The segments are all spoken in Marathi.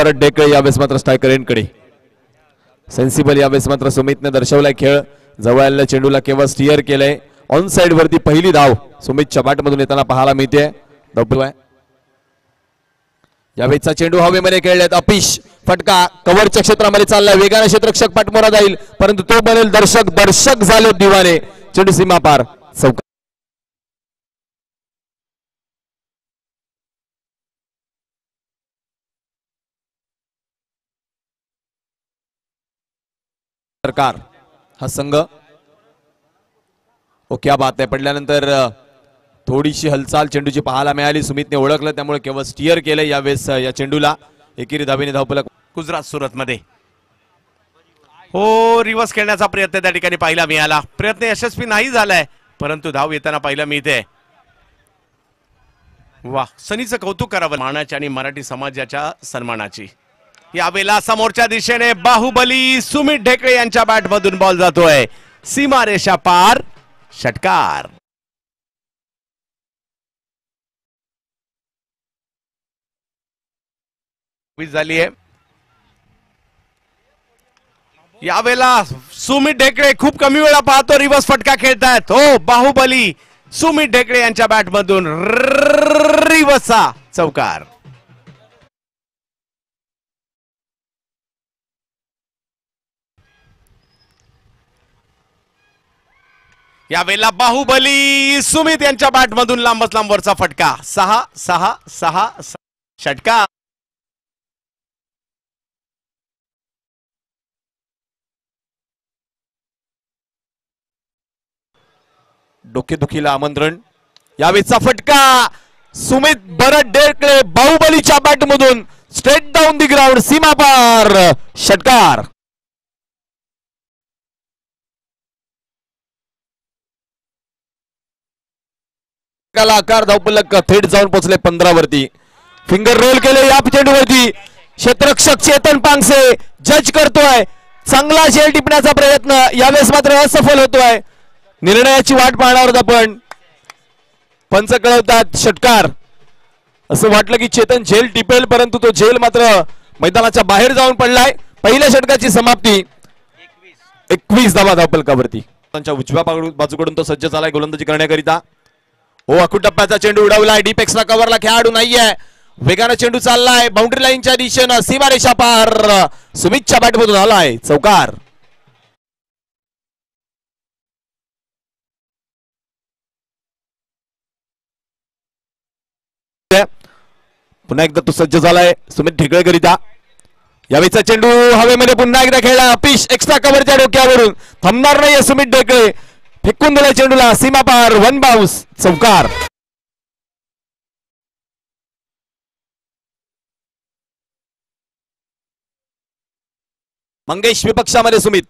भरत डेकळे यावेळेस मात्र स्ट्रायकर एंडकडे सेन्सिबल यावेळेस मात्र सुमितने दर्शवलाय खेळ जवळ आलेल्या चेंडूला केवळ स्टिअर केलंय ऑन साइड वरती पहिली धाव सुमितच्या बॅटमधून येताना पाहायला मिळते यावेळेचा चेंडू हवेमध्ये खेळलेत अपिश फटका कव्हरच्या क्षेत्रामध्ये चाललाय वेगाने क्षेत्ररक्षक पाठमोरा जाईल परंतु तो बनेल दर्शक झाले दिवाने चेंडू सीमा पार सरकार हा संघ क्या बात आहे पडल्यानंतर थोडीशी हालचाल चेंडूची पाहायला मिळाली सुमितने ओळखलं त्यामुळे केवळ स्टिअर केले यावेळेस या चेंडूला एकेरी धावेने धावफलक गुजरात सुरत मध्ये हो रिव्हर्स खेळण्याचा प्रयत्न त्या ठिकाणी पाहायला मिळाला प्रयत्न यशस्वी नाही झालाय परंतु धाव येताना पाहायला मिळते वा सनीचं कौतुक करावं मानाच्या आणि मराठी समाजाच्या सन्मानाची यावेळेला समोरच्या दिशेने बाहुबली सुमित ढेकळे यांच्या बॅट मधून बॉल जातोय सीमारेषा पार षटकार झाली आहे यावेळेला सुमित ढेकळे खूप कमी वेळा पाहतो रिव्हर्स फटका खेळतायत हो बाहुबली सुमित ढेकळे यांच्या बॅट मधून रिव्हर्सचा चौकार यावेळेला बाहुबली सुमित यांच्या बॅट मधून लांबच लांबवरचा फटका 6-6-6 षटकार डोकेदुखीला आमंत्रण यावेळेचा फटका सुमित भरत डेकळे बाहुबलीच्या बॅट मधून स्ट्रेट डाऊन दी ग्राउंड सीमा पार षटकार आकार धावफलक थेट जाऊन पोहोचले 15 वरती फिंगर रोल केले या चेंडूवरती क्षेत्ररक्षक चेतन पांगसे जज करतोय चांगला झेल टिपण्याचा प्रयत्न यावेळेस मात्र असफल होतोय निर्णयाची वाट पाहणार आहोत आपण पंच कळवतात षटकार असं वाटलं की चेतन झेल टिपेल परंतु तो झेल मात्र मैदानाच्या बाहेर जाऊन पडलाय पहिल्या षटकाची समाप्ती 21 धावा धावफलकावरती त्यांच्या उजव्या बाजूकडून तो सज्ज झालाय गोलंदाजी करण्याकरिता हो अकुटप्प्याचा चेंडू उडवलाय डीप एक्स्ट्रा कव्हरला खेळाडू नाहीये वेगाने चेंडू चाललाय बाउंड्री लाईनच्या दिशेनं सीमारेषा पार सुमितच्या बॅटमधून आलाय चौकार पुन्हा एकदा तो सज्ज झालाय सुमित ढेकळेकरिता यावेळेचा चेंडू हवेमध्ये पुन्हा एकदा खेळला अपिश एक्स्ट्रा कव्हरच्या डोक्यावरून थांबणार नाहीये सुमित ढेकळे फेकून दिलाय चेंडूला सीमा पार वन बाउन्स चौकार मंगेश विपक्षामध्ये Sumit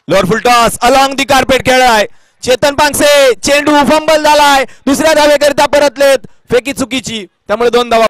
lower full toss along the carpet खेळलाय चेतन पांगसे चेंडू फंबल झालाय दुसऱ्या धावेकरिता परतलेत फेकी चुकीची त्यामुळे 2 धावा